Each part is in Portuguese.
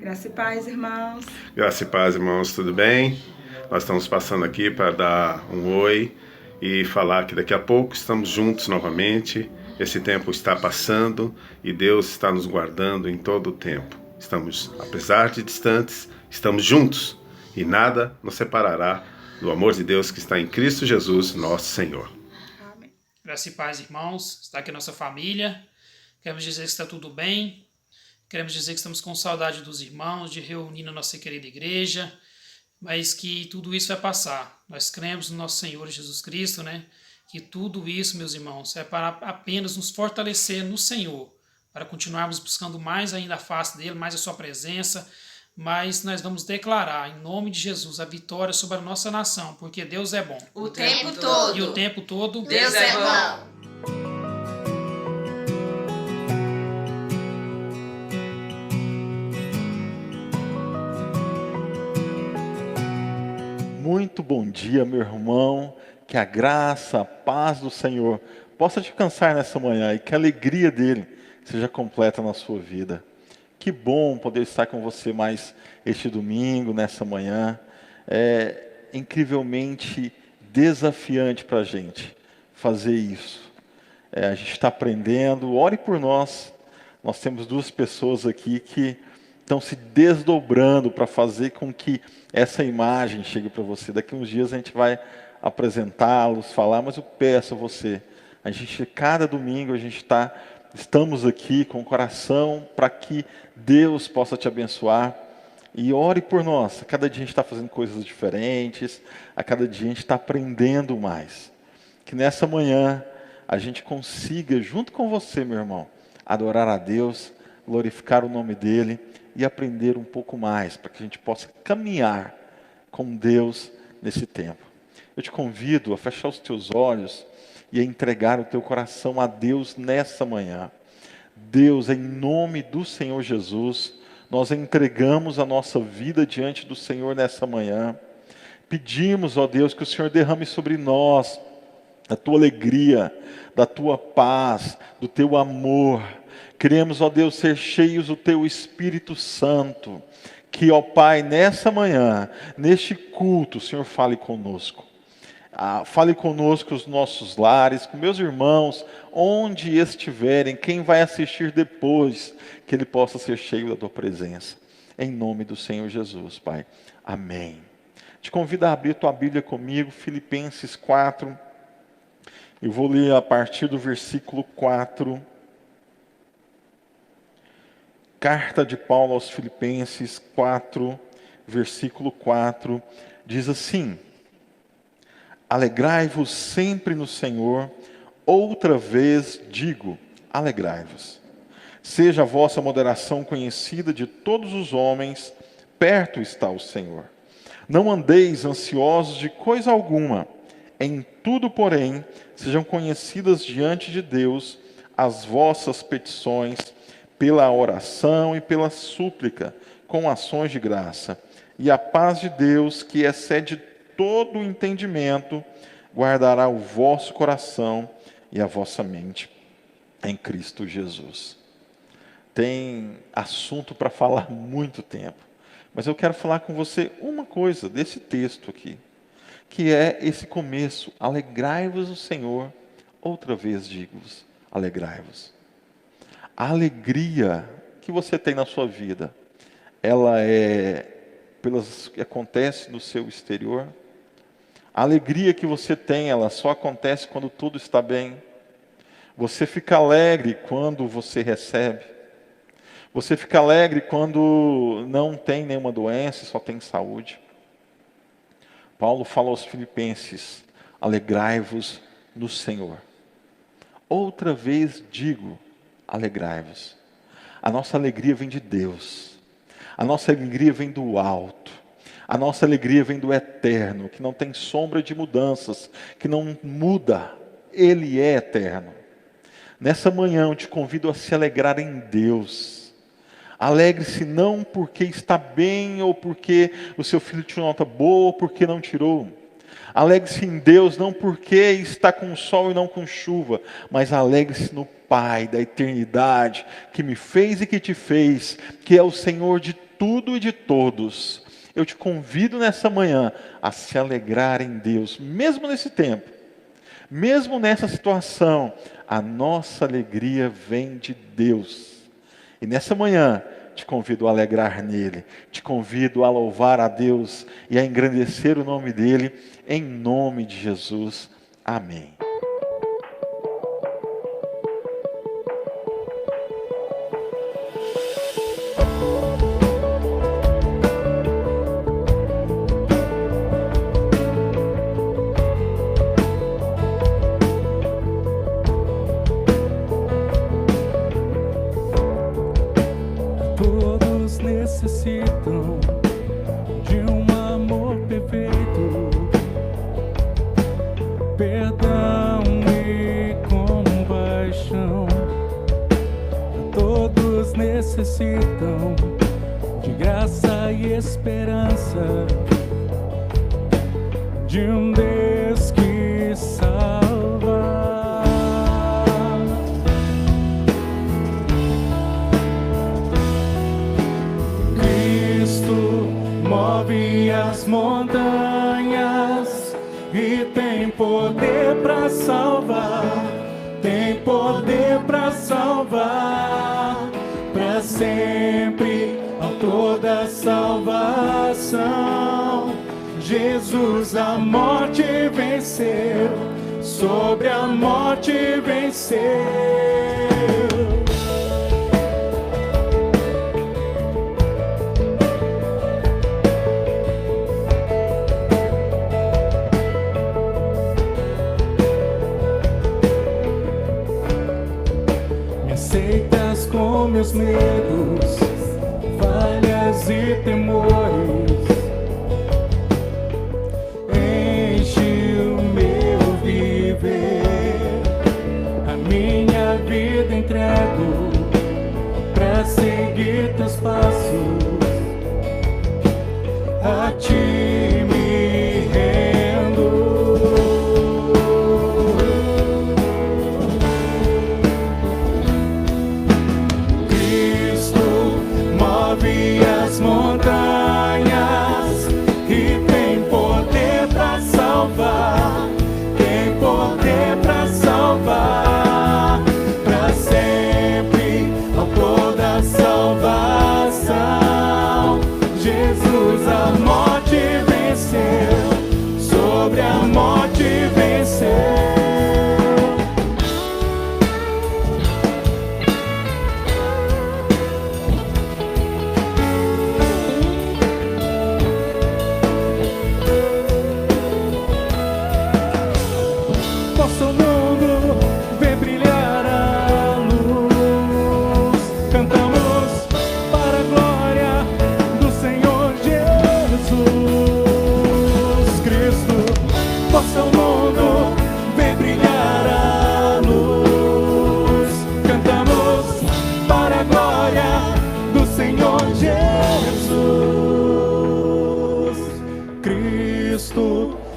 Graça e paz, irmãos. Graça e paz, irmãos, tudo bem? Nós estamos passando aqui para dar um oi e falar que daqui a pouco estamos juntos novamente. Esse tempo está passando e Deus está nos guardando em todo o tempo. Estamos, apesar de distantes, estamos juntos e nada nos separará do amor de Deus que está em Cristo Jesus, nosso Senhor. Amém. Graça e paz, irmãos. Está aqui a nossa família. Queremos dizer que está tudo bem. Queremos dizer que estamos com saudade dos irmãos, de reunir na nossa querida igreja, mas que tudo isso vai passar. Nós cremos no nosso Senhor Jesus Cristo, né? Que tudo isso, meus irmãos, é para apenas nos fortalecer no Senhor, para continuarmos buscando mais ainda a face dele, mais a sua presença, mas nós vamos declarar, em nome de Jesus, a vitória sobre a nossa nação, porque Deus é bom. O tempo todo. E o tempo todo, Deus é bom. Muito bom dia, meu irmão. Que a graça, a paz do Senhor possa te alcançar nessa manhã e que a alegria dele seja completa na sua vida. Que bom poder estar com você mais este domingo, nessa manhã. É incrivelmente desafiante para a gente fazer isso. A gente está aprendendo. Ore por nós. Nós temos duas pessoas aqui que estão se desdobrando para fazer com que essa imagem chegue para você. Daqui uns dias a gente vai apresentá-los, falar, mas eu peço a você, cada domingo estamos aqui com o coração para que Deus possa te abençoar. E ore por nós. A cada dia a gente está fazendo coisas diferentes, a cada dia a gente está aprendendo mais. Que nessa manhã a gente consiga, junto com você, meu irmão, adorar a Deus, glorificar o nome dEle e aprender um pouco mais, para que a gente possa caminhar com Deus nesse tempo. Eu te convido a fechar os teus olhos e a entregar o teu coração a Deus nessa manhã. Deus, em nome do Senhor Jesus, nós entregamos a nossa vida diante do Senhor nessa manhã. Pedimos, ó Deus, que o Senhor derrame sobre nós da tua alegria, da tua paz, do teu amor. Queremos, ó Deus, ser cheios do teu Espírito Santo. Que, ó Pai, nessa manhã, neste culto, o Senhor fale conosco. Fale conosco os nossos lares, com meus irmãos, onde estiverem, quem vai assistir depois, que ele possa ser cheio da tua presença. Em nome do Senhor Jesus, Pai. Amém. Te convido a abrir tua Bíblia comigo, Filipenses 4. Eu vou ler a partir do versículo 4. Carta de Paulo aos Filipenses 4, versículo 4, diz assim: alegrai-vos sempre no Senhor, outra vez digo, alegrai-vos. Seja a vossa moderação conhecida de todos os homens, perto está o Senhor. Não andeis ansiosos de coisa alguma, em tudo, porém, sejam conhecidas diante de Deus as vossas petições, pela oração e pela súplica, com ações de graça. E a paz de Deus, que excede todo o entendimento, guardará o vosso coração e a vossa mente em Cristo Jesus. Tem assunto para falar muito tempo, mas eu quero falar com você uma coisa desse texto aqui, que é esse começo: alegrai-vos no Senhor, outra vez digo-vos, alegrai-vos. A alegria que você tem na sua vida, ela acontece no seu exterior. A alegria que você tem, ela só acontece quando tudo está bem. Você fica alegre quando você recebe. Você fica alegre quando não tem nenhuma doença, só tem saúde. Paulo fala aos Filipenses: alegrai-vos no Senhor. Outra vez digo, alegrai-vos. A nossa alegria vem de Deus. A nossa alegria vem do alto. A nossa alegria vem do eterno, que não tem sombra de mudanças, que não muda. Ele é eterno. Nessa manhã eu te convido a se alegrar em Deus. Alegre-se não porque está bem, ou porque o seu filho tirou nota boa, ou porque não tirou. Alegre-se em Deus não porque está com sol e não com chuva, mas alegre-se no Pai da eternidade, que me fez e que te fez, que é o Senhor de tudo e de todos. Eu te convido nessa manhã a se alegrar em Deus, mesmo nesse tempo, mesmo nessa situação. A nossa alegria vem de Deus. E nessa manhã, te convido a alegrar nele, te convido a louvar a Deus e a engrandecer o nome dele, em nome de Jesus. Amém. Todos necessitam de um amor perfeito, perdão e compaixão. Todos necessitam de graça e esperança, de um Deus que salva. Move as montanhas e tem poder para salvar, tem poder para salvar, para sempre, toda salvação. Jesus a morte venceu, sobre a morte venceu. Aceitas com meus medos, falhas e temores, enche o meu viver, a minha vida entrego pra seguir teus passos, a ti me rendo. As montanhas e tem poder para salvar, tem poder para salvar, para sempre, toda salvação. Jesus a morte venceu, sobre a morte venceu.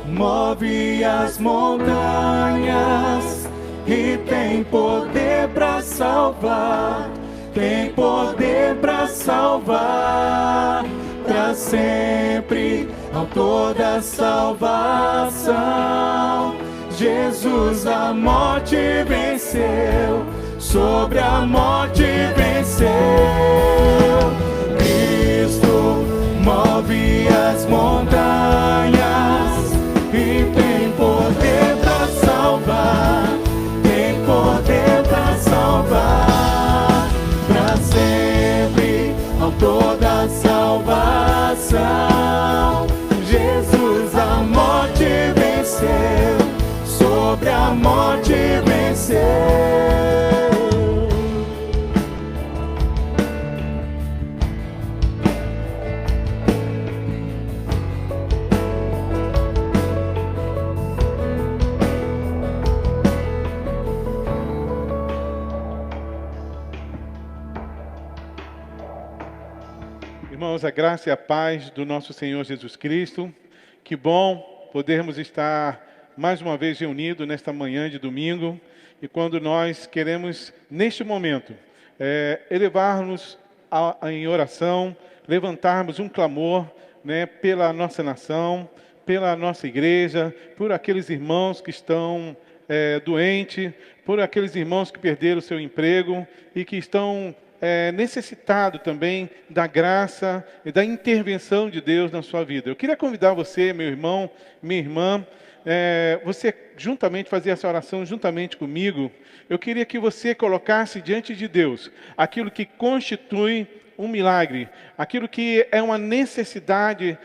Move as montanhas e tem poder para salvar, tem poder para salvar, para sempre, toda salvação. Jesus a morte venceu, sobre a morte venceu. Cristo move as montanhas e tem poder para salvar, tem poder para salvar, para sempre, toda salvação. Jesus a morte venceu, sobre a morte venceu. Irmãos, a graça e a paz do nosso Senhor Jesus Cristo. Que bom podermos estar mais uma vez reunidos nesta manhã de domingo. E quando nós queremos, neste momento, elevar-nos em oração levantarmos um clamor, né, pela nossa nação, pela nossa igreja, por aqueles irmãos que estão doentes, por aqueles irmãos que perderam o seu emprego e que estão necessitados também da graça e da intervenção de Deus na sua vida. Eu queria convidar você, meu irmão, minha irmã, você juntamente fazer essa oração juntamente comigo. Eu queria que você colocasse diante de Deus aquilo que constitui um milagre, aquilo que é uma necessidade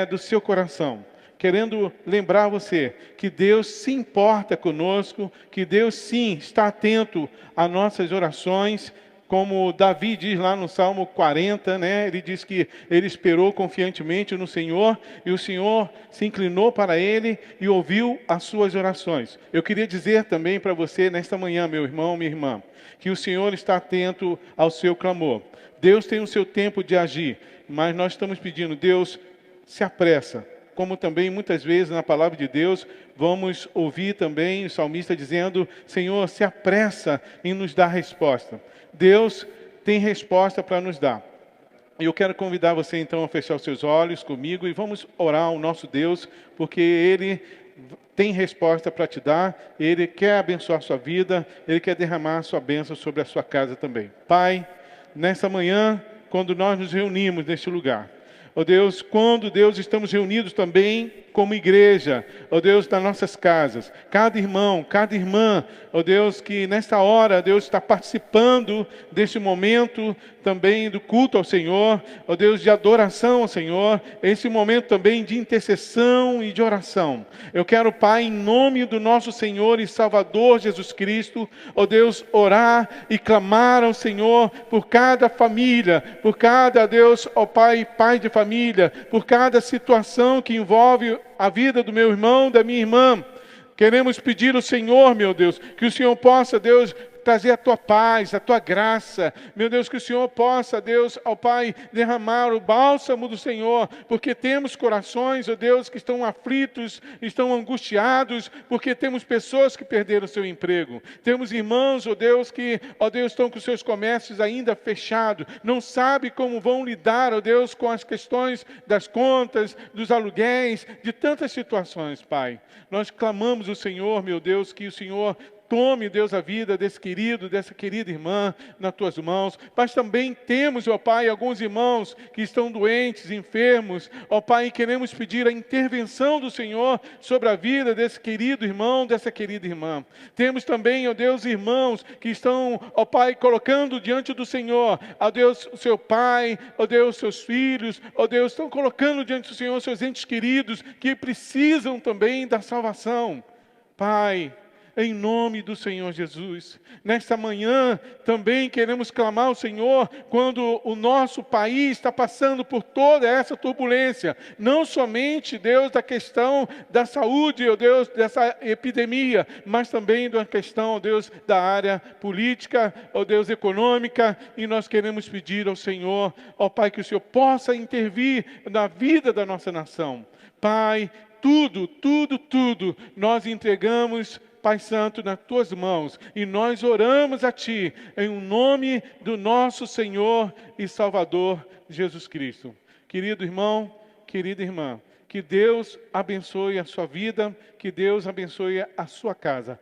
do seu coração. Querendo lembrar você que Deus se importa conosco, que Deus sim está atento às nossas orações, como Davi diz lá no Salmo 40, né? Ele diz que ele esperou confiantemente no Senhor e o Senhor se inclinou para ele e ouviu as suas orações. Eu queria dizer também para você nesta manhã, meu irmão, minha irmã, que o Senhor está atento ao seu clamor. Deus tem o seu tempo de agir, mas nós estamos pedindo, Deus, se apressa. Como também muitas vezes na palavra de Deus, vamos ouvir também o salmista dizendo, Senhor, se apressa em nos dar resposta. Deus tem resposta para nos dar. E eu quero convidar você então a fechar os seus olhos comigo e vamos orar ao nosso Deus, porque Ele tem resposta para te dar, Ele quer abençoar a sua vida, Ele quer derramar a sua bênção sobre a sua casa também. Pai, nessa manhã, quando nós nos reunimos neste lugar, ó Deus, quando, Deus, estamos reunidos também como igreja, ó Deus, nas nossas casas, cada irmão, cada irmã, ó Deus, que nesta hora, Deus, está participando deste momento também do culto ao Senhor, ó Deus, de adoração ao Senhor, esse momento também de intercessão e de oração. Eu quero, Pai, em nome do nosso Senhor e Salvador Jesus Cristo, ó Deus, orar e clamar ao Senhor por cada família, por cada, Deus, ó Pai, pai de família, por cada situação que envolve a vida do meu irmão, da minha irmã. Queremos pedir ao Senhor, meu Deus, que o Senhor possa, Deus, trazer a tua paz, a tua graça. Meu Deus, que o Senhor possa, Deus, ao Pai, derramar o bálsamo do Senhor, porque temos corações, ó Deus, que estão aflitos, estão angustiados, porque temos pessoas que perderam o seu emprego. Temos irmãos, ó Deus, que, ó Deus, estão com seus comércios ainda fechados, não sabem como vão lidar, ó Deus, com as questões das contas, dos aluguéis, de tantas situações, Pai. Nós clamamos ao Senhor, meu Deus, que o Senhor tome, Deus, a vida desse querido, dessa querida irmã nas tuas mãos. Mas também temos, ó Pai, alguns irmãos que estão doentes, enfermos. Ó Pai, queremos pedir a intervenção do Senhor sobre a vida desse querido irmão, dessa querida irmã. Temos também, ó Deus, irmãos que estão, ó Pai, colocando diante do Senhor, ó Deus, o seu pai, ó Deus, seus filhos, ó Deus, estão colocando diante do Senhor seus entes queridos que precisam também da salvação. Pai, em nome do Senhor Jesus, nesta manhã também queremos clamar ao Senhor quando o nosso país está passando por toda essa turbulência, não somente, Deus, da questão da saúde, ó Deus, dessa epidemia, mas também da questão, ó Deus, da área política, ó Deus, econômica, e nós queremos pedir ao Senhor, ó Pai, que o Senhor possa intervir na vida da nossa nação. Pai, tudo, nós entregamos, Pai Santo, nas tuas mãos, e nós oramos a Ti, em nome do nosso Senhor e Salvador, Jesus Cristo. Querido irmão, querida irmã, que Deus abençoe a sua vida, que Deus abençoe a sua casa,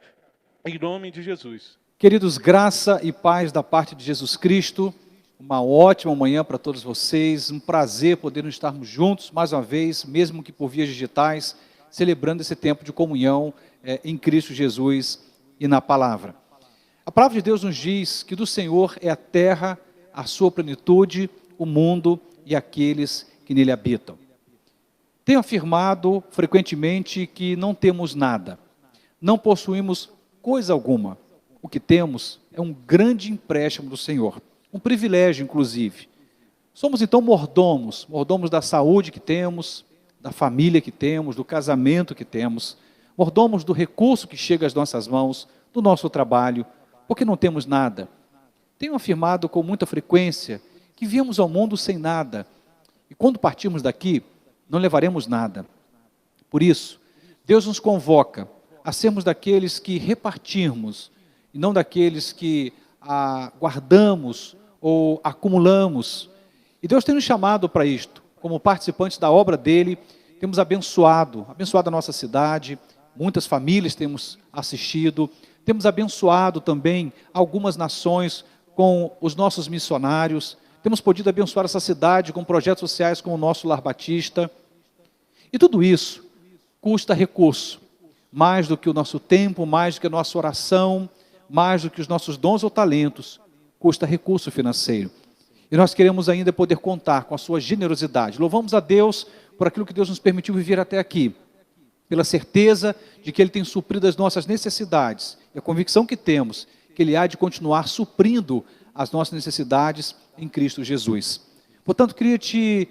em nome de Jesus. Queridos, graça e paz da parte de Jesus Cristo, uma ótima manhã para todos vocês, um prazer poder estarmos juntos, mais uma vez, mesmo que por vias digitais, celebrando esse tempo de comunhão em Cristo Jesus e na palavra. A palavra de Deus nos diz que do Senhor é a terra, a sua plenitude, o mundo e aqueles que nele habitam. Tenho afirmado frequentemente que não temos nada, não possuímos coisa alguma. O que temos é um grande empréstimo do Senhor, um privilégio inclusive. Somos então mordomos da saúde que temos, da família que temos, do casamento que temos, mordomos do recurso que chega às nossas mãos, do nosso trabalho, porque não temos nada. Tenho afirmado com muita frequência que viemos ao mundo sem nada, e quando partirmos daqui, não levaremos nada. Por isso, Deus nos convoca a sermos daqueles que repartirmos, e não daqueles que guardamos ou acumulamos. E Deus tem nos chamado para isto. Como participantes da obra dele, temos abençoado a nossa cidade, muitas famílias temos assistido, temos abençoado também algumas nações com os nossos missionários, temos podido abençoar essa cidade com projetos sociais como o nosso Lar Batista. E tudo isso custa recurso, mais do que o nosso tempo, mais do que a nossa oração, mais do que os nossos dons ou talentos, custa recurso financeiro. E nós queremos ainda poder contar com a sua generosidade. Louvamos a Deus por aquilo que Deus nos permitiu viver até aqui, pela certeza de que Ele tem suprido as nossas necessidades, e a convicção que temos que Ele há de continuar suprindo as nossas necessidades em Cristo Jesus. Portanto, queria te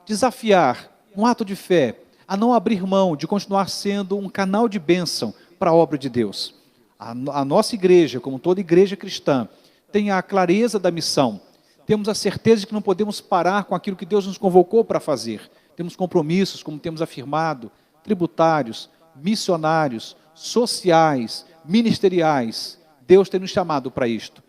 desafiar, um ato de fé, a não abrir mão de continuar sendo um canal de bênção para a obra de Deus. A nossa igreja, como toda igreja cristã, tem a clareza da missão. Temos a certeza de que não podemos parar com aquilo que Deus nos convocou para fazer. Temos compromissos, como temos afirmado, tributários, missionários, sociais, ministeriais. Deus tem nos chamado para isto.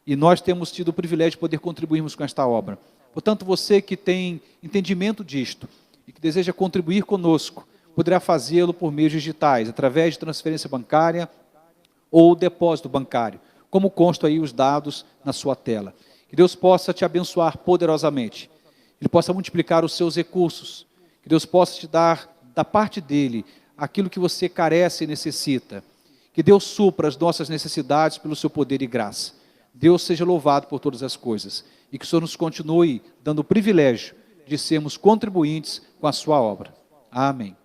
E nós temos tido o privilégio de poder contribuirmos com esta obra. Portanto, você que tem entendimento disto e que deseja contribuir conosco, poderá fazê-lo por meios digitais, através de transferência bancária ou depósito bancário, como constam aí os dados na sua tela. Que Deus possa te abençoar poderosamente. Ele possa multiplicar os seus recursos. Que Deus possa te dar, da parte dele, aquilo que você carece e necessita. Que Deus supra as nossas necessidades pelo seu poder e graça. Deus seja louvado por todas as coisas. E que o Senhor nos continue dando o privilégio de sermos contribuintes com a sua obra. Amém.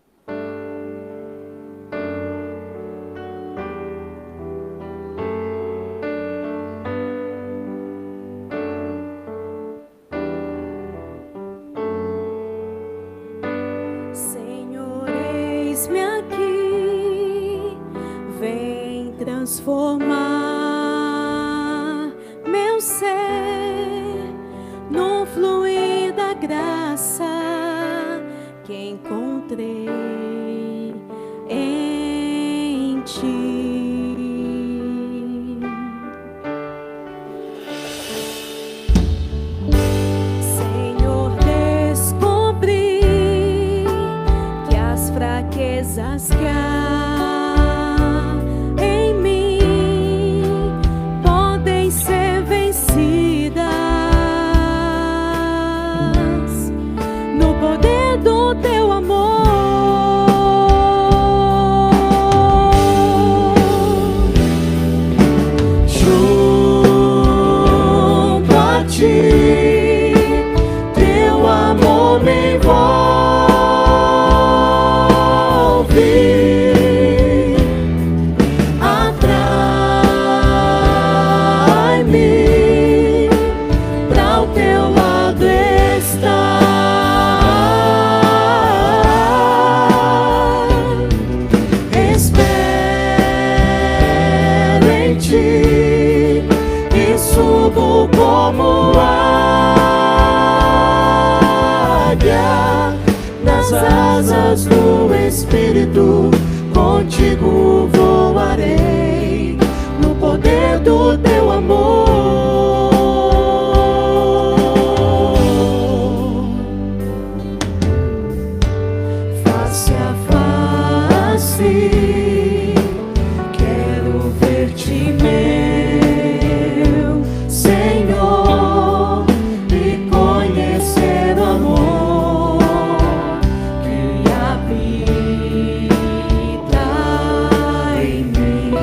Senhor, eis-me aqui, vem transformar meu ser no fluir da graça que encontrei em ti. Senhor, descobri que as fraquezas que há em mim podem ser vencidas no poder do teu amor. Junto a ti, teu amor me envolve, atrai-me pra o teu lado estar. Espero em ti e subo como águia nas asas do Espírito. Contigo voarei no poder do teu amor. Face a face, quero ver-te, meu Senhor, e conhecer o amor que habita em mim.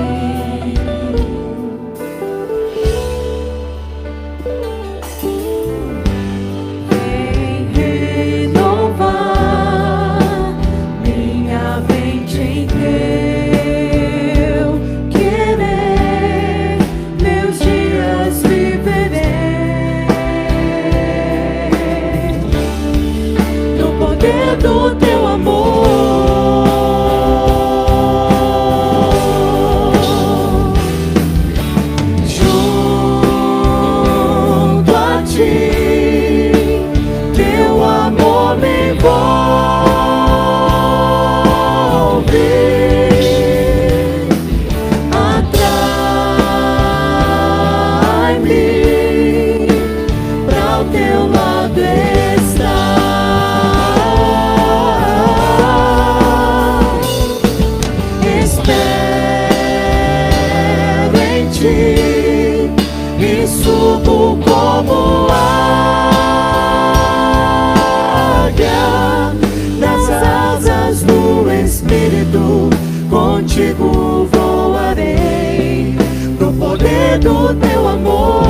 contigo voarei no poder do teu amor.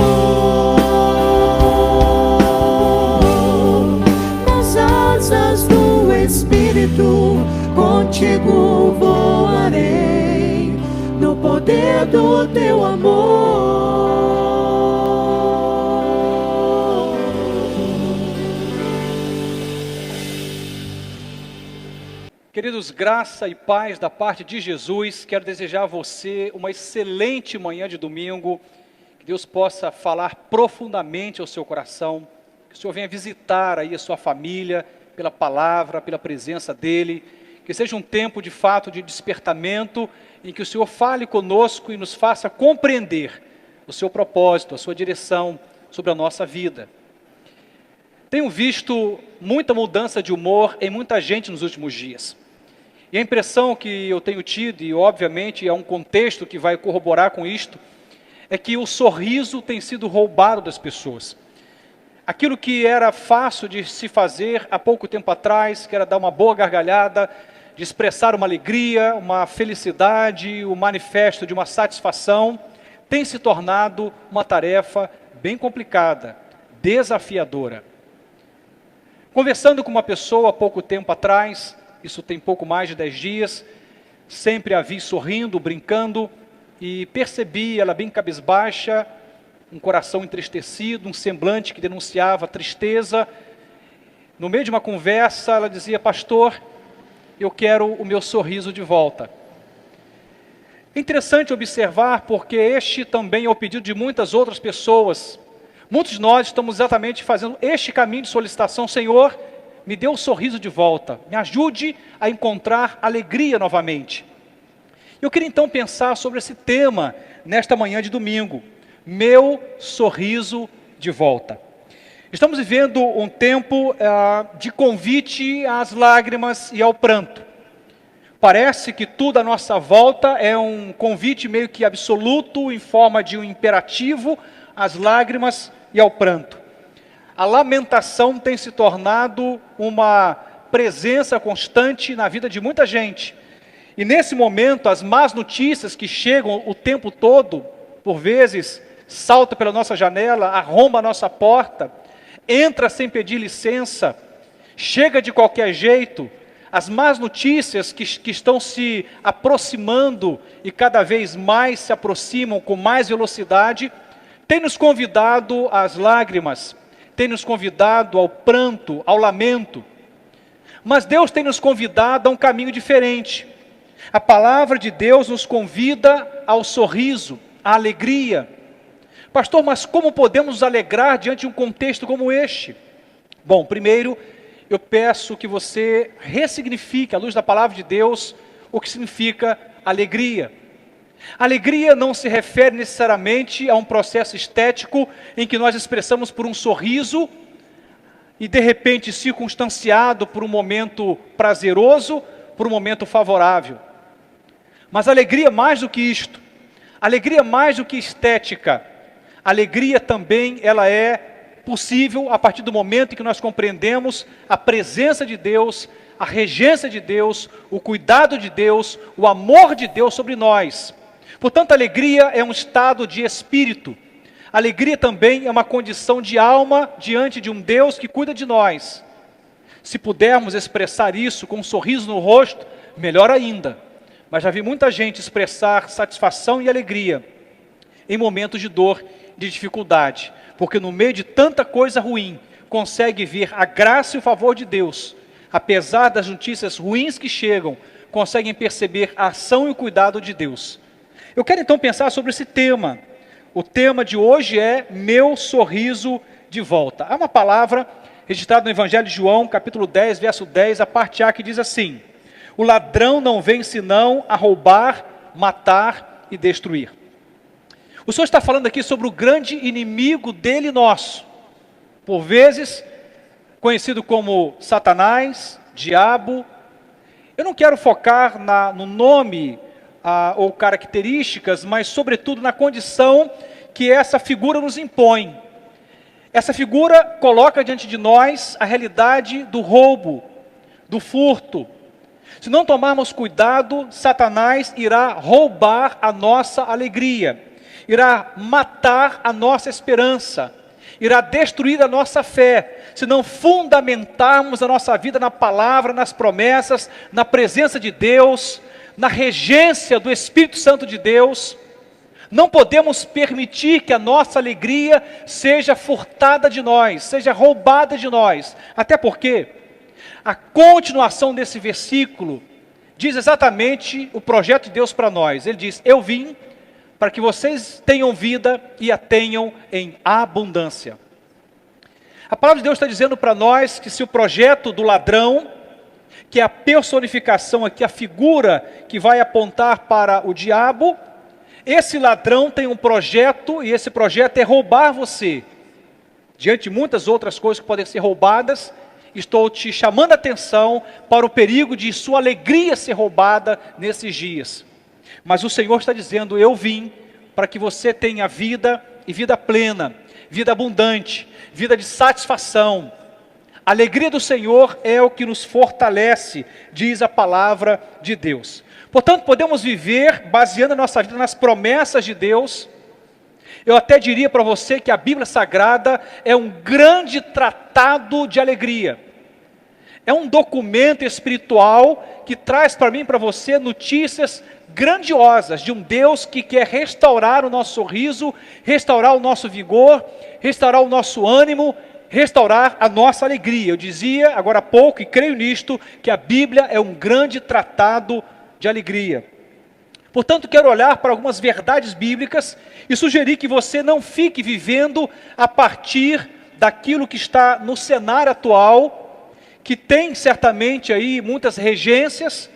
Nas asas do Espírito, contigo voarei no poder do teu amor. Queridos, graça e paz da parte de Jesus. Quero desejar a você uma excelente manhã de domingo. Que Deus possa falar profundamente ao seu coração. Que o Senhor venha visitar aí a sua família pela palavra, pela presença dEle. Que seja um tempo de fato de despertamento, em que o Senhor fale conosco e nos faça compreender o seu propósito, a sua direção sobre a nossa vida. Tenho visto muita mudança de humor em muita gente nos últimos dias. E a impressão que eu tenho tido, e obviamente é um contexto que vai corroborar com isto, é que o sorriso tem sido roubado das pessoas. Aquilo que era fácil de se fazer há pouco tempo atrás, que era dar uma boa gargalhada, de expressar uma alegria, uma felicidade, o manifesto de uma satisfação, tem se tornado uma tarefa bem complicada, desafiadora. Conversando com uma pessoa há pouco tempo atrás, isso tem pouco mais de 10 dias, sempre a vi sorrindo, brincando, e percebi ela bem cabisbaixa, um coração entristecido, um semblante que denunciava tristeza. No meio de uma conversa, ela dizia: pastor, eu quero o meu sorriso de volta. É interessante observar, porque este também é o pedido de muitas outras pessoas. Muitos de nós estamos exatamente fazendo este caminho de solicitação: Senhor, me dê o sorriso de volta, me ajude a encontrar alegria novamente. Eu queria então pensar sobre esse tema nesta manhã de domingo: meu sorriso de volta. Estamos vivendo um tempo de convite às lágrimas e ao pranto. Parece que tudo à nossa volta é um convite meio que absoluto, em forma de um imperativo, às lágrimas e ao pranto. A lamentação tem se tornado uma presença constante na vida de muita gente. E nesse momento, as más notícias que chegam o tempo todo, por vezes, saltam pela nossa janela, arrombam a nossa porta, entra sem pedir licença, chega de qualquer jeito. As más notícias que estão se aproximando e cada vez mais se aproximam com mais velocidade, têm nos convidado às lágrimas, tem nos convidado ao pranto, ao lamento. Mas Deus tem nos convidado a um caminho diferente. A palavra de Deus nos convida ao sorriso, à alegria. Pastor, mas como podemos nos alegrar diante de um contexto como este? Bom, primeiro, eu peço que você ressignifique, à luz da palavra de Deus, o que significa alegria. Alegria não se refere necessariamente a um processo estético em que nós expressamos por um sorriso e de repente circunstanciado por um momento prazeroso, por um momento favorável. Mas alegria mais do que isto, alegria mais do que estética, alegria também ela é possível a partir do momento em que nós compreendemos a presença de Deus, a regência de Deus, o cuidado de Deus, o amor de Deus sobre nós. Portanto, alegria é um estado de espírito. Alegria também é uma condição de alma diante de um Deus que cuida de nós. Se pudermos expressar isso com um sorriso no rosto, melhor ainda. Mas já vi muita gente expressar satisfação e alegria em momentos de dor, de dificuldade. Porque no meio de tanta coisa ruim, consegue ver a graça e o favor de Deus. Apesar das notícias ruins que chegam, conseguem perceber a ação e o cuidado de Deus. Eu quero então pensar sobre esse tema. O tema de hoje é meu sorriso de volta. Há uma palavra registrada no Evangelho de João, capítulo 10, verso 10, a parte A, que diz assim: o ladrão não vem senão a roubar, matar e destruir. O Senhor está falando aqui sobre o grande inimigo dele e nosso, por vezes conhecido como Satanás, diabo. Eu não quero focar no nome ou características, mas sobretudo na condição que essa figura nos impõe. Essa figura coloca diante de nós a realidade do roubo, do furto, Se não tomarmos cuidado, Satanás irá roubar a nossa alegria, irá matar a nossa esperança, irá destruir a nossa fé, se não fundamentarmos a nossa vida na palavra, nas promessas, na presença de Deus, na regência do Espírito Santo de Deus. Não podemos permitir que a nossa alegria seja furtada de nós, seja roubada de nós. Até porque a continuação desse versículo diz exatamente o projeto de Deus para nós. Ele diz: eu vim para que vocês tenham vida e a tenham em abundância. A palavra de Deus está dizendo para nós que se o projeto do ladrão, que é a personificação aqui, a figura que vai apontar para o diabo, esse ladrão tem um projeto, e esse projeto é roubar você. Diante de muitas outras coisas que podem ser roubadas, estou te chamando a atenção para o perigo de sua alegria ser roubada nesses dias. Mas o Senhor está dizendo: eu vim para que você tenha vida e vida plena, vida abundante, vida de satisfação. A alegria do Senhor é o que nos fortalece, diz a palavra de Deus. Portanto, podemos viver baseando a nossa vida nas promessas de Deus. Eu até diria para você que a Bíblia Sagrada é um grande tratado de alegria. É um documento espiritual que traz para mim e para você notícias grandiosas de um Deus que quer restaurar o nosso sorriso, restaurar o nosso vigor, restaurar o nosso ânimo, restaurar a nossa alegria. Eu dizia agora há pouco, e creio nisto, que a Bíblia é um grande tratado de alegria. Portanto, quero olhar para algumas verdades bíblicas e sugerir que você não fique vivendo a partir daquilo que está no cenário atual, que tem certamente aí muitas regências,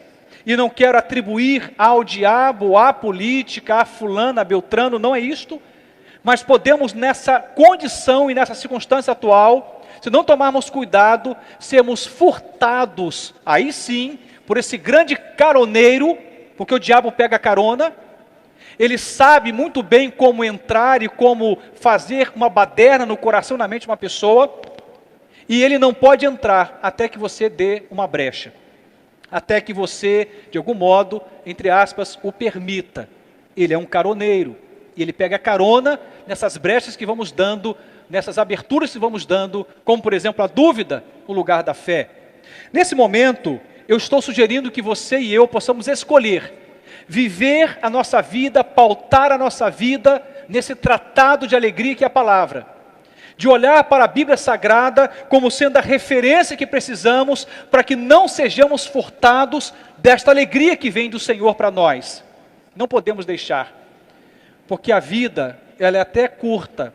e não quero atribuir ao diabo, à política, a fulano, a beltrano, não é isto, mas podemos nessa condição e nessa circunstância atual, se não tomarmos cuidado, sermos furtados, aí sim, por esse grande caroneiro, porque o diabo pega carona, ele sabe muito bem como entrar e como fazer uma baderna no coração e na mente de uma pessoa, e ele não pode entrar até que você dê uma brecha, até que você, de algum modo, entre aspas, o permita. Ele é um caroneiro, e ele pega carona nessas brechas que vamos dando, nessas aberturas que vamos dando, como por exemplo a dúvida no lugar da fé. Nesse momento, eu estou sugerindo que você e eu possamos escolher viver a nossa vida, pautar a nossa vida nesse tratado de alegria que é a palavra, de olhar para a Bíblia Sagrada como sendo a referência que precisamos para que não sejamos furtados desta alegria que vem do Senhor para nós. Não podemos deixar, porque a vida, ela é até curta,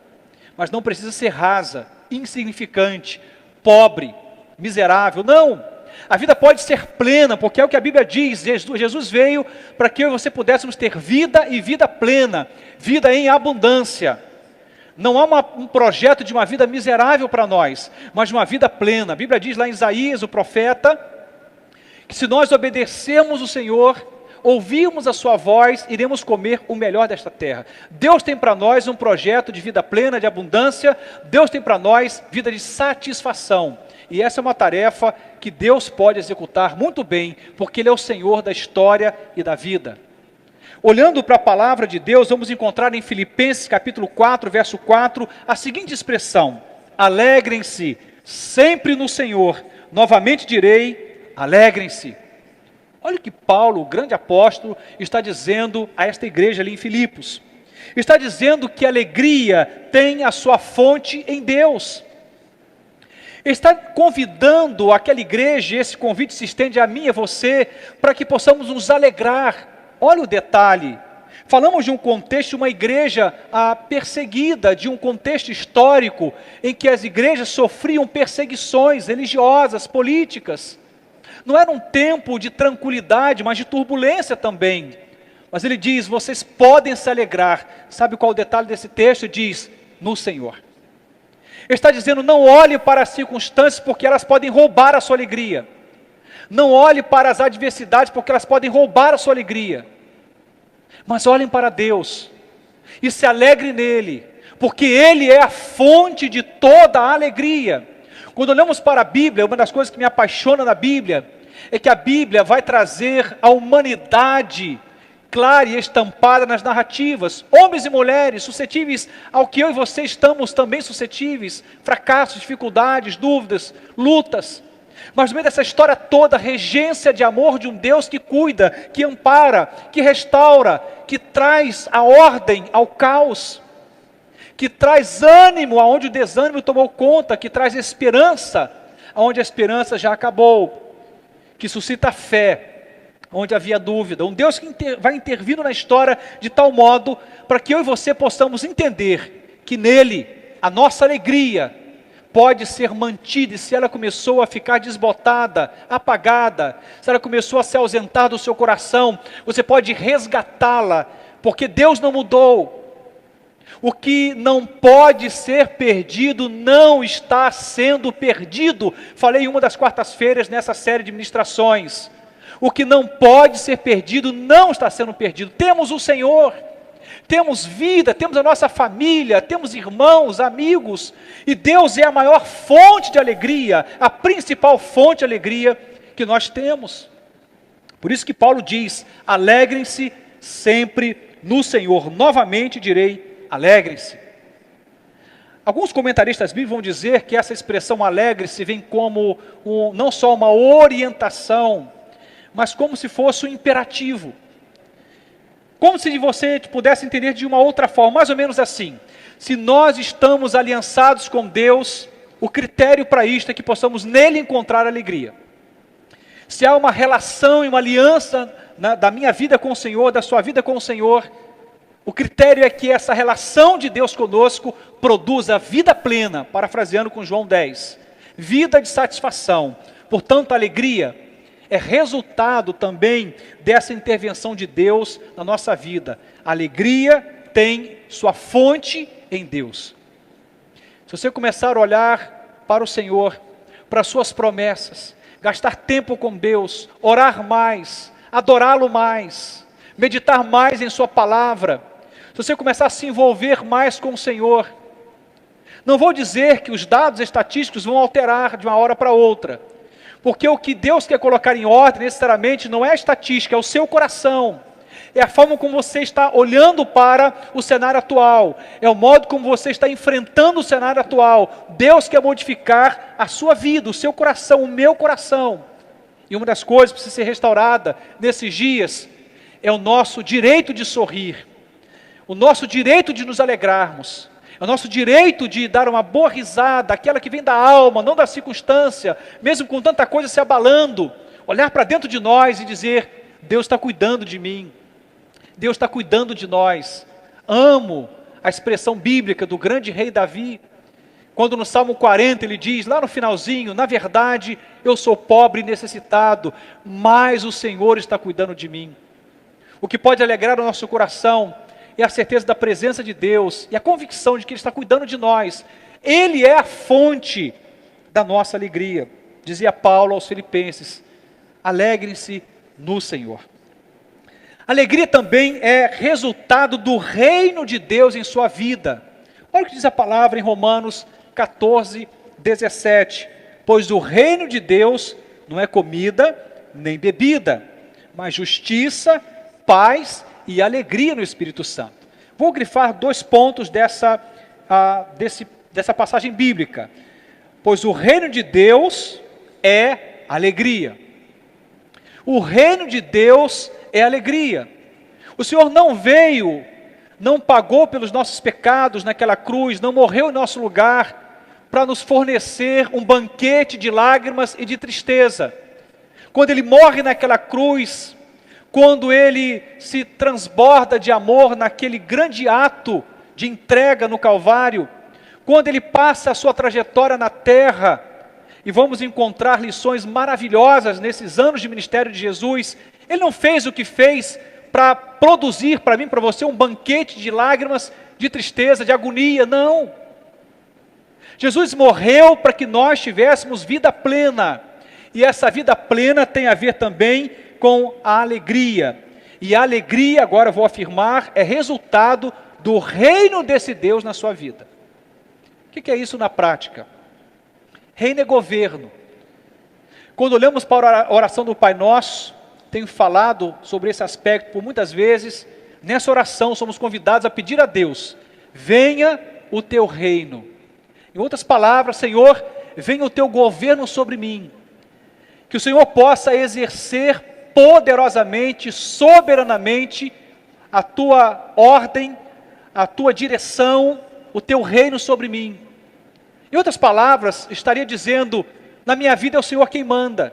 mas não precisa ser rasa, insignificante, pobre, miserável, não. A vida pode ser plena, porque é o que a Bíblia diz. Jesus veio para que eu e você pudéssemos ter vida e vida plena, vida em abundância. Não há um projeto de uma vida miserável para nós, mas de uma vida plena. A Bíblia diz lá em Isaías, o profeta, que se nós obedecermos o Senhor, ouvirmos a sua voz, iremos comer o melhor desta terra. Deus tem para nós um projeto de vida plena, de abundância. Deus tem para nós vida de satisfação. E essa é uma tarefa que Deus pode executar muito bem, porque Ele é o Senhor da história e da vida. Olhando para a palavra de Deus, vamos encontrar em Filipenses capítulo 4, verso 4, a seguinte expressão: alegrem-se sempre no Senhor. Novamente direi, alegrem-se. Olha o que Paulo, o grande apóstolo, está dizendo a esta igreja ali em Filipos. Está dizendo que a alegria tem a sua fonte em Deus. Está convidando aquela igreja, esse convite se estende a mim e a você, para que possamos nos alegrar. Olha o detalhe, falamos de um contexto de uma igreja perseguida, de um contexto histórico em que as igrejas sofriam perseguições religiosas, políticas. Não era um tempo de tranquilidade, mas de turbulência também. Mas ele diz, vocês podem se alegrar. Sabe qual é o detalhe desse texto? Diz, no Senhor. Ele está dizendo, não olhe para as circunstâncias, porque elas podem roubar a sua alegria. Não olhe para as adversidades, porque elas podem roubar a sua alegria. Mas olhem para Deus e se alegre nele, porque Ele é a fonte de toda a alegria. Quando olhamos para a Bíblia, uma das coisas que me apaixona na Bíblia é que a Bíblia vai trazer a humanidade clara e estampada nas narrativas. Homens e mulheres suscetíveis ao que eu e você estamos também suscetíveis. Fracassos, dificuldades, dúvidas, lutas. Mas no meio dessa história toda, a regência de amor de um Deus que cuida, que ampara, que restaura, que traz a ordem ao caos, que traz ânimo aonde o desânimo tomou conta, que traz esperança aonde a esperança já acabou, que suscita fé onde havia dúvida. Um Deus que vai intervindo na história de tal modo para que eu e você possamos entender que nele a nossa alegria pode ser mantida, e se ela começou a ficar desbotada, apagada, se ela começou a se ausentar do seu coração, você pode resgatá-la, porque Deus não mudou. O que não pode ser perdido não está sendo perdido. Falei em uma das quartas-feiras nessa série de ministrações. O que não pode ser perdido não está sendo perdido. Temos o Senhor. Temos vida, temos a nossa família, temos irmãos, amigos, e Deus é a maior fonte de alegria, a principal fonte de alegria que nós temos. Por isso que Paulo diz: alegrem-se sempre no Senhor. Novamente direi, alegrem-se. Alguns comentaristas bíblicos vão dizer que essa expressão alegre-se vem como não só uma orientação, mas como se fosse um imperativo. Como se você pudesse entender de uma outra forma, mais ou menos assim: se nós estamos aliançados com Deus, o critério para isto é que possamos nele encontrar alegria. Se há uma relação e uma aliança da minha vida com o Senhor, da sua vida com o Senhor, o critério é que essa relação de Deus conosco produza vida plena, parafraseando com João 10, vida de satisfação. Portanto, a alegria é resultado também dessa intervenção de Deus na nossa vida. A alegria tem sua fonte em Deus. Se você começar a olhar para o Senhor, para as suas promessas, gastar tempo com Deus, orar mais, adorá-lo mais, meditar mais em sua palavra, se você começar a se envolver mais com o Senhor, não vou dizer que os dados estatísticos vão alterar de uma hora para outra, porque o que Deus quer colocar em ordem necessariamente não é a estatística, é o seu coração. É a forma como você está olhando para o cenário atual. É o modo como você está enfrentando o cenário atual. Deus quer modificar a sua vida, o seu coração, o meu coração. E uma das coisas que precisa ser restaurada nesses dias é o nosso direito de sorrir. O nosso direito de nos alegrarmos. É o nosso direito de dar uma boa risada, aquela que vem da alma, não da circunstância, mesmo com tanta coisa se abalando, olhar para dentro de nós e dizer: Deus está cuidando de mim, Deus está cuidando de nós. Amo a expressão bíblica do grande rei Davi, quando no Salmo 40 ele diz, lá no finalzinho: na verdade eu sou pobre e necessitado, mas o Senhor está cuidando de mim. O que pode alegrar o nosso coração é a certeza da presença de Deus e a convicção de que Ele está cuidando de nós. Ele é a fonte da nossa alegria. Dizia Paulo aos Filipenses: alegrem-se no Senhor. Alegria também é resultado do reino de Deus em sua vida. Olha o que diz a palavra em Romanos 14, 17. Pois o reino de Deus não é comida nem bebida, mas justiça, paz e alegria no Espírito Santo. Vou grifar 2 pontos dessa passagem bíblica. Pois o reino de Deus é alegria. O reino de Deus é alegria. O Senhor não veio, não pagou pelos nossos pecados naquela cruz, não morreu em nosso lugar para nos fornecer um banquete de lágrimas e de tristeza. Quando Ele morre naquela cruz, quando Ele se transborda de amor naquele grande ato de entrega no Calvário, quando Ele passa a sua trajetória na terra, e vamos encontrar lições maravilhosas nesses anos de ministério de Jesus, Ele não fez o que fez para produzir para mim, para você, um banquete de lágrimas, de tristeza, de agonia, não. Jesus morreu para que nós tivéssemos vida plena, e essa vida plena tem a ver também com a alegria, e a alegria, agora vou afirmar, é resultado do reino desse Deus na sua vida. O que é isso na prática? Reino é governo. Quando olhamos para a oração do Pai Nosso, tenho falado sobre esse aspecto por muitas vezes. Nessa oração somos convidados a pedir a Deus: venha o teu reino. Em outras palavras, Senhor, venha o teu governo sobre mim. Que o Senhor possa exercer poderosamente, soberanamente, a tua ordem, a tua direção, o teu reino sobre mim. Em outras palavras, estaria dizendo: na minha vida é o Senhor quem manda,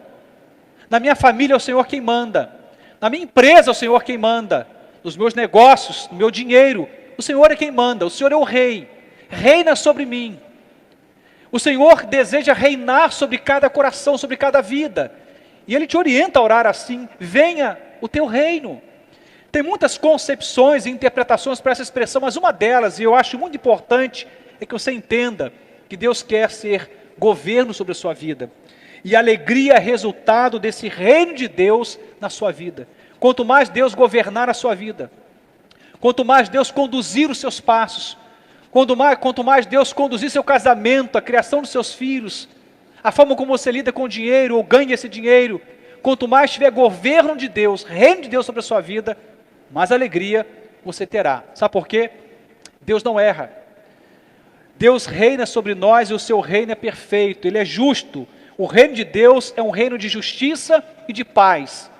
na minha família é o Senhor quem manda, na minha empresa é o Senhor quem manda, nos meus negócios, no meu dinheiro, o Senhor é quem manda, o Senhor é o rei, reina sobre mim. O Senhor deseja reinar sobre cada coração, sobre cada vida, e Ele te orienta a orar assim: venha o teu reino. Tem muitas concepções e interpretações para essa expressão, mas uma delas, e eu acho muito importante, é que você entenda que Deus quer ser governo sobre a sua vida, e a alegria é resultado desse reino de Deus na sua vida. Quanto mais Deus governar a sua vida, quanto mais Deus conduzir os seus passos, quanto mais Deus conduzir seu casamento, a criação dos seus filhos, a forma como você lida com o dinheiro ou ganha esse dinheiro, quanto mais tiver governo de Deus, reino de Deus sobre a sua vida, mais alegria você terá. Sabe por quê? Deus não erra. Deus reina sobre nós e o seu reino é perfeito, Ele é justo. O reino de Deus é um reino de justiça e de paz.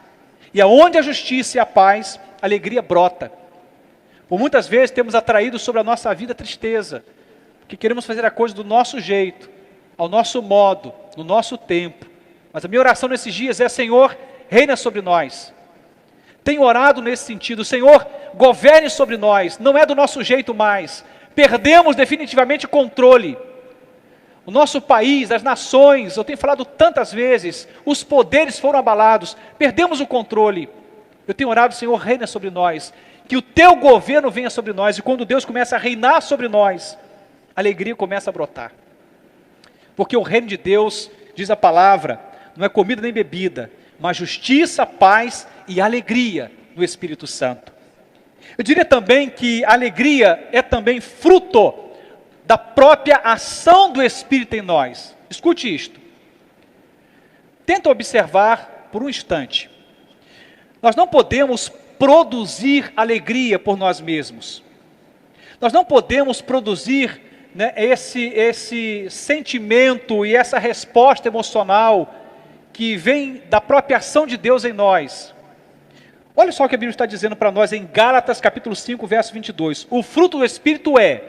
E aonde a justiça e a paz, a alegria brota. Por muitas vezes temos atraído sobre a nossa vida tristeza, porque queremos fazer a coisa do nosso jeito, ao nosso modo, no nosso tempo. Mas a minha oração nesses dias é: Senhor, reina sobre nós. Tenho orado nesse sentido: Senhor, governe sobre nós, não é do nosso jeito mais. Perdemos definitivamente o controle. O nosso país, as nações, eu tenho falado tantas vezes, os poderes foram abalados, perdemos o controle. Eu tenho orado: Senhor, reina sobre nós, que o teu governo venha sobre nós, e quando Deus começa a reinar sobre nós, a alegria começa a brotar. Porque o reino de Deus, diz a palavra, não é comida nem bebida, mas justiça, paz e alegria do Espírito Santo. Eu diria também que a alegria é também fruto da própria ação do Espírito em nós. Escute isto. Tenta observar por um instante. Nós não podemos produzir alegria por nós mesmos. Nós não podemos produzir, né, esse sentimento e essa resposta emocional que vem da própria ação de Deus em nós. Olha só o que a Bíblia está dizendo para nós em Gálatas capítulo 5, verso 22. O fruto do Espírito é,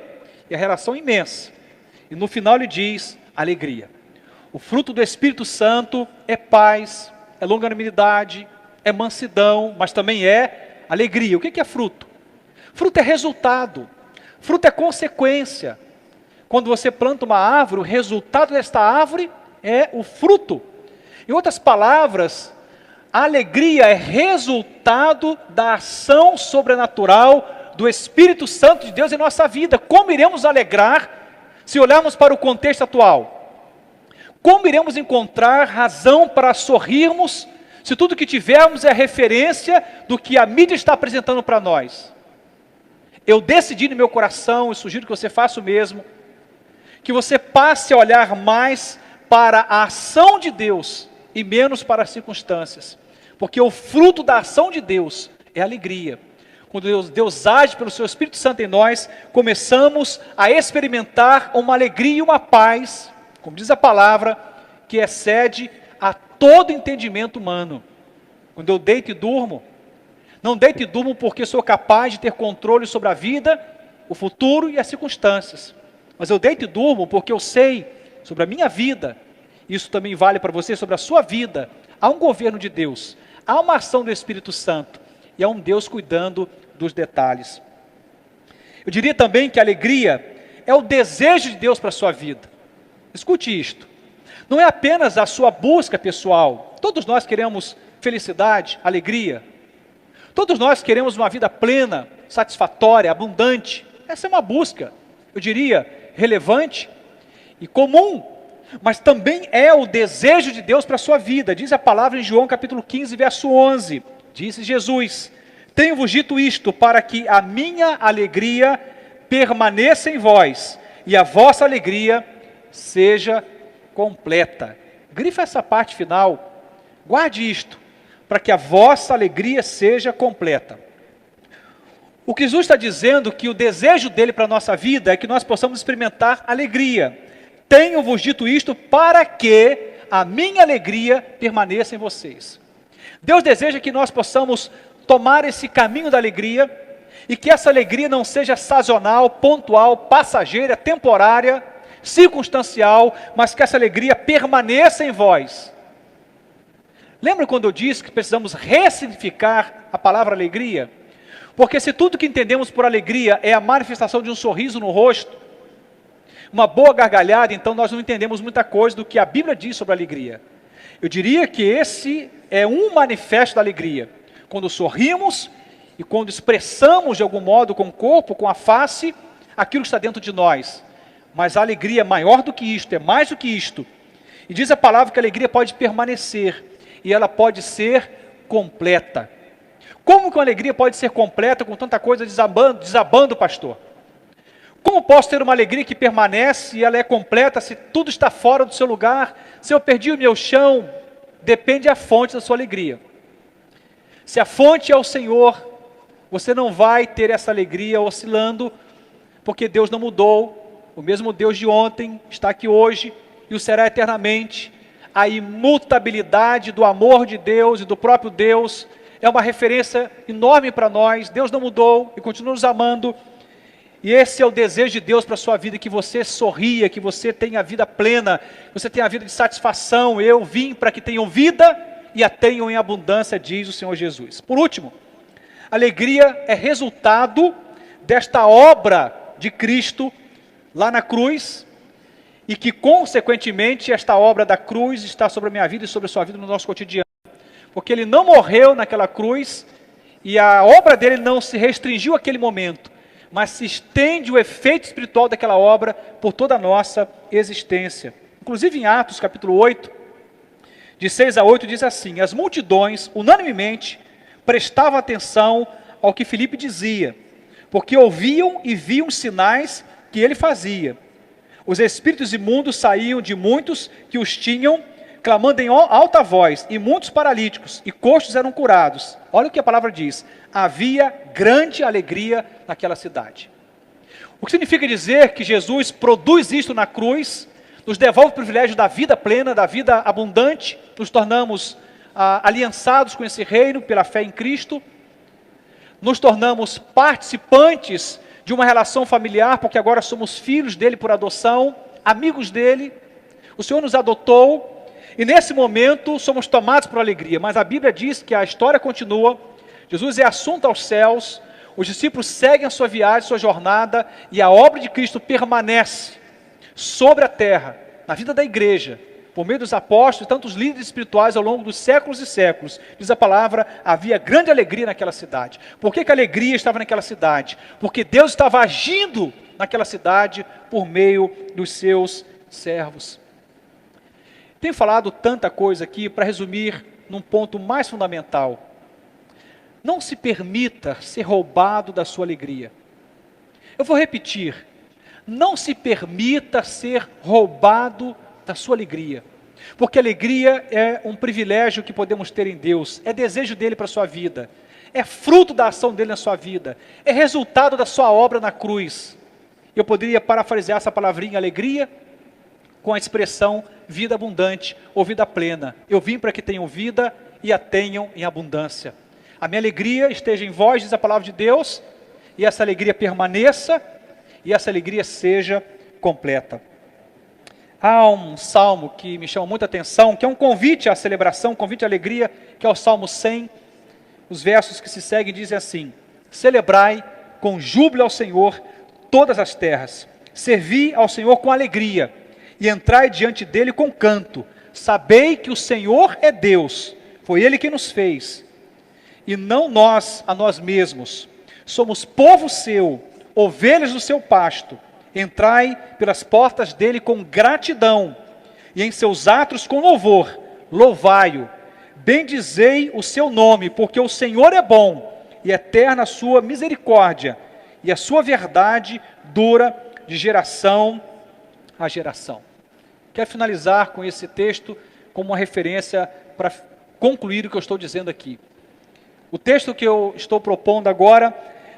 e a relação imensa, e no final ele diz: alegria. O fruto do Espírito Santo é paz, é longanimidade, é mansidão, mas também é alegria. O que é fruto? Fruto é resultado, fruto é consequência. Quando você planta uma árvore, o resultado desta árvore é o fruto. Em outras palavras, a alegria é resultado da ação sobrenatural do Espírito Santo de Deus em nossa vida. Como iremos alegrar se olharmos para o contexto atual? Como iremos encontrar razão para sorrirmos se tudo que tivermos é referência do que a mídia está apresentando para nós? Eu decidi no meu coração, e sugiro que você faça o mesmo, que você passe a olhar mais para a ação de Deus e menos para as circunstâncias. Porque o fruto da ação de Deus é alegria. Quando Deus age pelo seu Espírito Santo em nós, começamos a experimentar uma alegria e uma paz, como diz a palavra, que excede a todo entendimento humano. Quando eu deito e durmo, não deito e durmo porque sou capaz de ter controle sobre a vida, o futuro e as circunstâncias. Mas eu deito e durmo porque eu sei sobre a minha vida, isso também vale para você, sobre a sua vida. Há um governo de Deus, há uma ação do Espírito Santo, e há um Deus cuidando dos detalhes. Eu diria também que a alegria é o desejo de Deus para a sua vida. Escute isto. Não é apenas a sua busca pessoal. Todos nós queremos felicidade, alegria. Todos nós queremos uma vida plena, satisfatória, abundante. Essa é uma busca, eu diria, relevante e comum. Mas também é o desejo de Deus para a sua vida. Diz a palavra em João capítulo 15, verso 11. Disse Jesus: tenho-vos dito isto para que a minha alegria permaneça em vós e a vossa alegria seja completa. Grifa essa parte final. Guarde isto, para que a vossa alegria seja completa. O que Jesus está dizendo que o desejo dele para a nossa vida é que nós possamos experimentar alegria. Tenho-vos dito isto para que a minha alegria permaneça em vocês. Deus deseja que nós possamos tomar esse caminho da alegria e que essa alegria não seja sazonal, pontual, passageira, temporária, circunstancial, mas que essa alegria permaneça em vós. Lembra quando eu disse que precisamos ressignificar a palavra alegria? Porque se tudo que entendemos por alegria é a manifestação de um sorriso no rosto, uma boa gargalhada, então nós não entendemos muita coisa do que a Bíblia diz sobre a alegria. Eu diria que esse é um manifesto da alegria. Quando sorrimos e quando expressamos de algum modo com o corpo, com a face, aquilo que está dentro de nós. Mas a alegria é maior do que isto, é mais do que isto. E diz a palavra que a alegria pode permanecer e ela pode ser completa. Como que uma alegria pode ser completa com tanta coisa desabando, pastor? Como posso ter uma alegria que permanece e ela é completa se tudo está fora do seu lugar? Se eu perdi o meu chão, depende da fonte da sua alegria. Se a fonte é o Senhor, você não vai ter essa alegria oscilando, porque Deus não mudou. O mesmo Deus de ontem está aqui hoje e o será eternamente. A imutabilidade do amor de Deus e do próprio Deus é uma referência enorme para nós. Deus não mudou e continua nos amando. E esse é o desejo de Deus para a sua vida, que você sorria, que você tenha a vida plena, que você tenha a vida de satisfação. Eu vim para que tenham vida e a tenham em abundância, diz o Senhor Jesus. Por último, alegria é resultado desta obra de Cristo lá na cruz, e que consequentemente esta obra da cruz está sobre a minha vida e sobre a sua vida no nosso cotidiano. Porque ele não morreu naquela cruz e a obra dele não se restringiu àquele momento, mas se estende o efeito espiritual daquela obra por toda a nossa existência. Inclusive em Atos capítulo 8, de 6 a 8, diz assim: as multidões, unanimemente, prestavam atenção ao que Filipe dizia, porque ouviam e viam sinais que ele fazia. Os espíritos imundos saíam de muitos que os tinham, clamando em alta voz, e muitos paralíticos e coxos eram curados. Olha o que a palavra diz: havia grande alegria naquela cidade. O que significa dizer que Jesus produz isto na cruz, nos devolve o privilégio da vida plena, da vida abundante, nos tornamos aliançados com esse reino pela fé em Cristo, nos tornamos participantes de uma relação familiar, porque agora somos filhos dele por adoção, amigos dele. O Senhor nos adotou, e nesse momento somos tomados por alegria, mas a Bíblia diz que a história continua. Jesus é assunto aos céus, os discípulos seguem a sua viagem, sua jornada, e a obra de Cristo permanece sobre a terra, na vida da igreja, por meio dos apóstolos e tantos líderes espirituais ao longo dos séculos e séculos. Diz a palavra, havia grande alegria naquela cidade. Por que a alegria estava naquela cidade? Porque Deus estava agindo naquela cidade por meio dos seus servos. Tenho falado tanta coisa aqui para resumir num ponto mais fundamental. Não se permita ser roubado da sua alegria. Eu vou repetir. Não se permita ser roubado da sua alegria. Porque alegria é um privilégio que podemos ter em Deus. É desejo dele para a sua vida. É fruto da ação dele na sua vida. É resultado da sua obra na cruz. Eu poderia parafrasear essa palavrinha alegria com a expressão vida abundante ou vida plena. Eu vim para que tenham vida e a tenham em abundância. A minha alegria esteja em vós, diz a palavra de Deus, e essa alegria permaneça, e essa alegria seja completa. Há um salmo que me chama muita atenção, que é um convite à celebração, um convite à alegria, que é o Salmo 100. Os versos que se seguem dizem assim: celebrai com júbilo ao Senhor todas as terras, servi ao Senhor com alegria, e entrai diante dele com canto. Sabei que o Senhor é Deus, foi Ele quem nos fez, e não nós a nós mesmos. Somos povo seu, ovelhas do seu pasto. Entrai pelas portas dele com gratidão, e em seus átrios com louvor. Louvai-o, bendizei o seu nome, porque o Senhor é bom, e eterna a sua misericórdia, e a sua verdade dura de geração a geração. Quero finalizar com esse texto, como uma referência para concluir o que eu estou dizendo aqui. O texto que eu estou propondo agora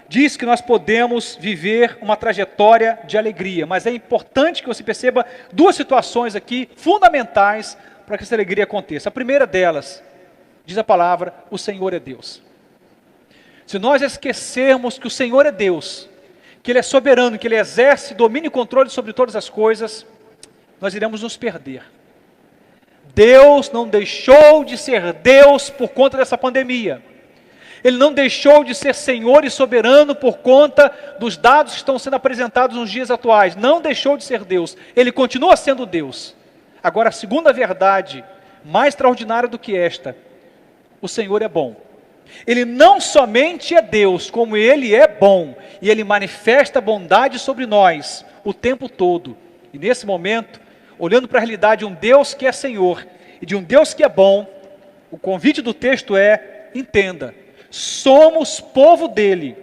diz que nós podemos viver uma trajetória de alegria, mas é importante que você perceba duas situações aqui fundamentais para que essa alegria aconteça. A primeira delas, diz a palavra, o Senhor é Deus. Se nós esquecermos que o Senhor é Deus, que Ele é soberano, que Ele exerce domínio e controle sobre todas as coisas, nós iremos nos perder. Deus não deixou de ser Deus por conta dessa pandemia. Ele não deixou de ser Senhor e soberano por conta dos dados que estão sendo apresentados nos dias atuais. Não deixou de ser Deus. Ele continua sendo Deus. Agora, a segunda verdade, mais extraordinária do que esta, o Senhor é bom. Ele não somente é Deus, como Ele é bom. E Ele manifesta bondade sobre nós o tempo todo. E nesse momento, olhando para a realidade de um Deus que é Senhor e de um Deus que é bom, o convite do texto é, entenda, somos povo dele,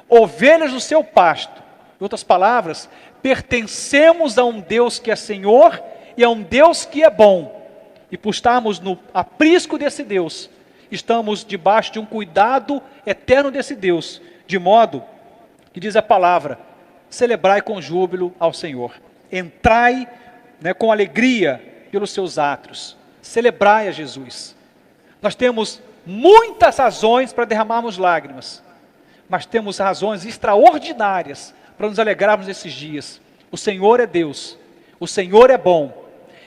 ovelhas do seu pasto. Em outras palavras, pertencemos a um Deus que é Senhor e a um Deus que é bom. E por estarmos no aprisco desse Deus, estamos debaixo de um cuidado eterno desse Deus, de modo que diz a palavra, celebrai com júbilo ao Senhor. Entrai com alegria pelos seus átrios. Celebrai a Jesus. Nós temos muitas razões para derramarmos lágrimas, mas temos razões extraordinárias para nos alegrarmos nesses dias. O Senhor é Deus, o Senhor é bom,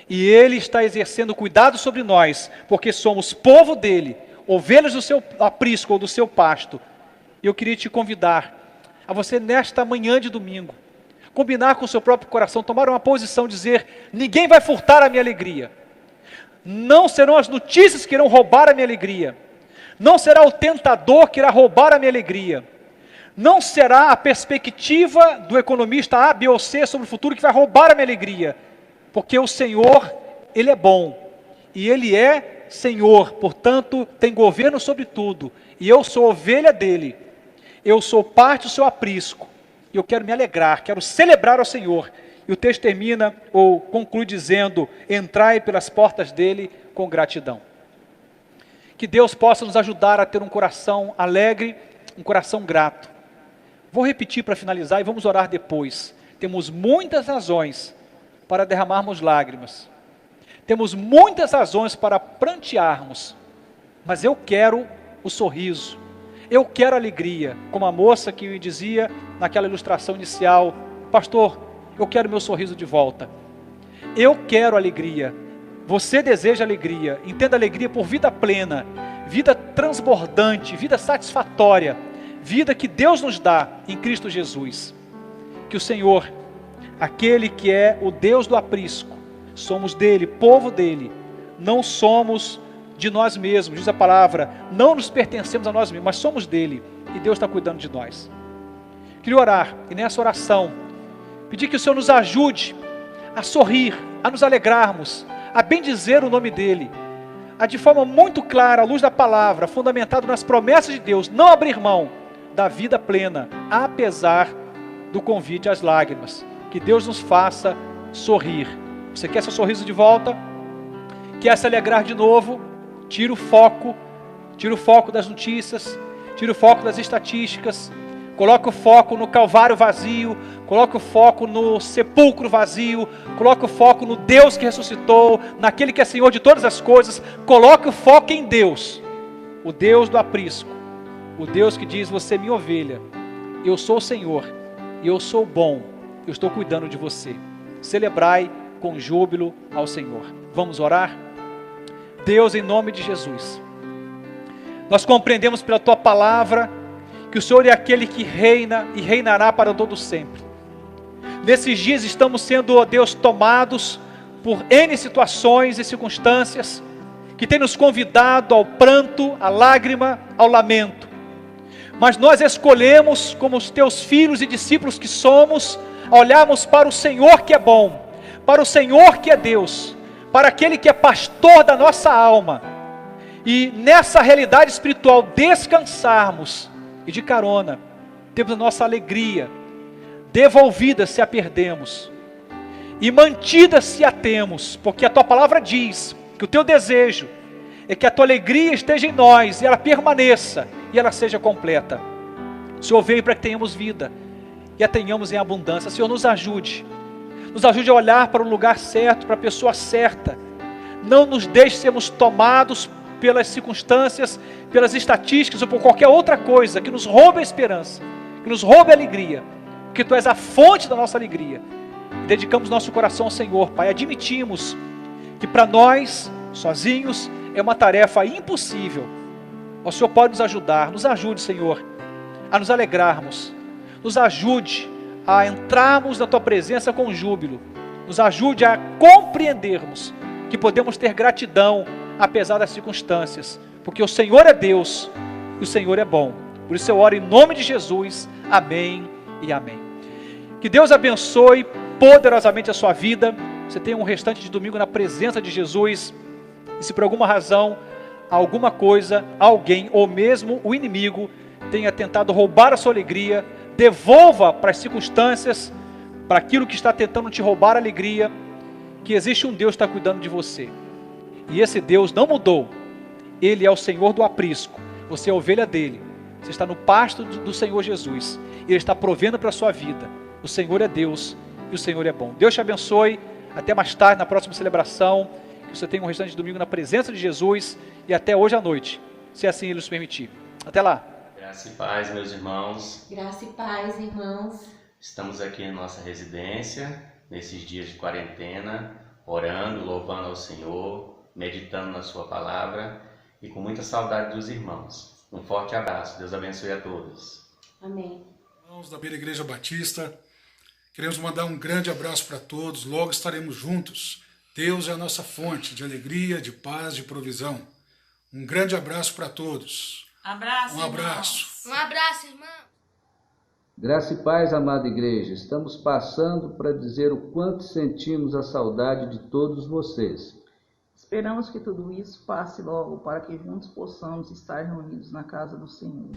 e Ele está exercendo cuidado sobre nós, porque somos povo dEle, ovelhas do seu aprisco ou do seu pasto. E eu queria te convidar a você nesta manhã de domingo, combinar com o seu próprio coração, tomar uma posição, dizer, ninguém vai furtar a minha alegria. Não serão as notícias que irão roubar a minha alegria. Não será o tentador que irá roubar a minha alegria. Não será a perspectiva do economista A, B ou C sobre o futuro que vai roubar a minha alegria. Porque o Senhor, Ele é bom. E Ele é Senhor, portanto, tem governo sobre tudo. E eu sou ovelha dEle. Eu sou parte do seu aprisco. E eu quero me alegrar, quero celebrar ao Senhor. E o texto termina, ou conclui dizendo, entrai pelas portas dEle com gratidão. Que Deus possa nos ajudar a ter um coração alegre, um coração grato. Vou repetir para finalizar e vamos orar depois. Temos muitas razões para derramarmos lágrimas. Temos muitas razões para prantearmos. Mas eu quero o sorriso. Eu quero alegria. Como a moça que me dizia naquela ilustração inicial, pastor, eu quero meu sorriso de volta. Eu quero alegria. Você deseja alegria, entenda alegria por vida plena, vida transbordante, vida satisfatória, vida que Deus nos dá em Cristo Jesus. Que o Senhor, aquele que é o Deus do aprisco, somos dele, povo dele, não somos de nós mesmos, diz a palavra, não nos pertencemos a nós mesmos, mas somos dele, e Deus está cuidando de nós. Queria orar, e nessa oração, pedir que o Senhor nos ajude a sorrir, a nos alegrarmos, a bendizer o nome dEle, a de forma muito clara, à luz da palavra, fundamentado nas promessas de Deus, não abrir mão da vida plena, apesar do convite às lágrimas. Que Deus nos faça sorrir. Você quer seu sorriso de volta? Quer se alegrar de novo? Tira o foco das notícias, tira o foco das estatísticas, coloca o foco no Calvário vazio, coloca o foco no sepulcro vazio, coloca o foco no Deus que ressuscitou, naquele que é Senhor de todas as coisas. Coloca o foco em Deus, o Deus do aprisco, o Deus que diz, você é minha ovelha, eu sou o Senhor, e eu sou bom, eu estou cuidando de você. Celebrai com júbilo ao Senhor. Vamos orar? Deus, em nome de Jesus, nós compreendemos pela Tua palavra, que o Senhor é aquele que reina e reinará para todo sempre. Nesses dias estamos sendo, ó Deus, tomados por N situações e circunstâncias que tem nos convidado ao pranto, à lágrima, ao lamento. Mas nós escolhemos, como os Teus filhos e discípulos que somos, olharmos para o Senhor que é bom, para o Senhor que é Deus, para aquele que é pastor da nossa alma, e nessa realidade espiritual descansarmos, e de carona, temos a nossa alegria devolvida se a perdemos, e mantida se a temos, porque a Tua palavra diz que o teu desejo é que a tua alegria esteja em nós, e ela permaneça, e ela seja completa. O Senhor veio para que tenhamos vida, e a tenhamos em abundância. Senhor, nos ajude a olhar para o lugar certo, para a pessoa certa. Não nos deixe sermos tomados pelas circunstâncias, pelas estatísticas ou por qualquer outra coisa que nos roube a esperança, que nos roube a alegria, porque Tu és a fonte da nossa alegria. E dedicamos nosso coração ao Senhor, Pai. Admitimos que para nós, sozinhos, é uma tarefa impossível. O Senhor pode nos ajudar. Nos ajude, Senhor, a nos alegrarmos. Nos ajude a entrarmos na Tua presença com júbilo. Nos ajude a compreendermos que podemos ter gratidão apesar das circunstâncias, porque o Senhor é Deus e o Senhor é bom. Por isso eu oro em nome de Jesus. Amém e amém. Que Deus abençoe poderosamente a sua vida. Você tenha um restante de domingo na presença de Jesus. E se por alguma razão, alguma coisa, alguém ou mesmo o inimigo tenha tentado roubar a sua alegria, devolva para as circunstâncias, para aquilo que está tentando te roubar a alegria, que existe um Deus que está cuidando de você. E esse Deus não mudou. Ele é o Senhor do aprisco. Você é a ovelha dele. Você está no pasto do Senhor Jesus. Ele está provendo para a sua vida. O Senhor é Deus e o Senhor é bom. Deus te abençoe. Até mais tarde, na próxima celebração. Que você tenha um restante de domingo na presença de Jesus. E até hoje à noite, se assim Ele nos permitir. Até lá. Graça e paz, meus irmãos. Graça e paz, irmãos. Estamos aqui em nossa residência, nesses dias de quarentena, orando, louvando ao Senhor, meditando na Sua palavra e com muita saudade dos irmãos. Um forte abraço. Deus abençoe a todos. Amém. Irmãos da Beira Igreja Batista, queremos mandar um grande abraço para todos. Logo estaremos juntos. Deus é a nossa fonte de alegria, de paz, de provisão. Um grande abraço para todos. Abraço, um abraço. Um abraço, irmão. Graça e paz, amada igreja. Estamos passando para dizer o quanto sentimos a saudade de todos vocês. Esperamos que tudo isso passe logo para que juntos possamos estar reunidos na casa do Senhor.